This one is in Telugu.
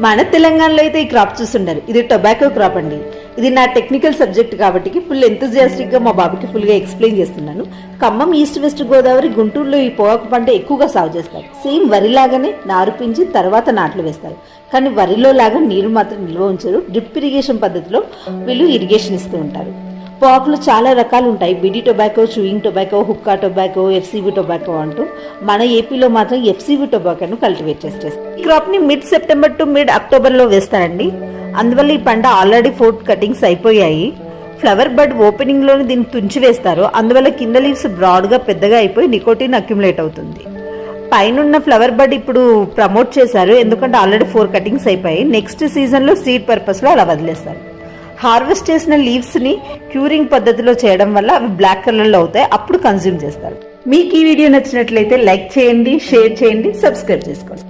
మన తెలంగాణలో అయితే ఈ క్రాప్ చూస్తుంటారు. ఇది టొబాకో క్రాప్ అండి. ఇది నా టెక్నికల్ సబ్జెక్ట్ కాబట్టి ఫుల్ ఎంతజియాస్టిక్ గా మా బాబుకి ఫుల్ గా ఎక్స్ప్లెయిన్ చేస్తున్నాను. ఖమ్మం, ఈస్ట్ వెస్ట్ గోదావరి, గుంటూరులో ఈ పొగాకు పంట ఎక్కువగా సాగు చేస్తారు. సేమ్ వరిలాగానే నారు పెంచి తర్వాత నాట్లు వేస్తారు. కానీ వరిలో లాగా నీరు మాత్రం నిల్వ ఉంచారు. డ్రిప్ ఇరిగేషన్ పద్ధతిలో వీళ్ళు ఇరిగేషన్ ఇస్తూ ఉంటారు. పొగాకులు చాలా రకాలు ఉంటాయి. Bidi tobacco, chewing tobacco, hookah tobacco, FCV tobacco అంటూ మన ఏపీలో మాత్రం ఎఫ్సివి టొబాకోను కల్టివేట్ చేస్తారు. ఈ క్రాప్ ని mid September to mid October లో వేస్తారండి. అందువల్ల ఈ పంట ఆల్రెడీ 4 కటింగ్స్ అయిపోయాయి. ఫ్లవర్ బడ్ ఓపెనింగ్ లోనే దీన్ని తుంచి వేస్తారు. అందువల్ల కింద లీవ్స్ బ్రాడ్ గా పెద్దగా అయిపోయి నికోటిన్ అక్యుములేట్ అవుతుంది. పైన ఫ్లవర్ బడ్ ఇప్పుడు ప్రమోట్ చేశారు, ఎందుకంటే ఆల్రెడీ 4 కటింగ్స్ అయిపోయాయి. నెక్స్ట్ సీజన్ లో సీడ్ పర్పస్ లో అలా వదిలేస్తారు. హార్వెస్ట్ చేసిన లీవ్స్ ని క్యూరింగ్ పద్ధతిలో చేయడం వల్ల అవి బ్లాక్ కలర్ లో అవుతాయి. అప్పుడు కన్జ్యూమ్ చేస్తారు. మీకు ఈ వీడియో నచ్చినట్లయితే లైక్ చేయండి, షేర్ చేయండి, సబ్స్క్రైబ్ చేసుకోండి.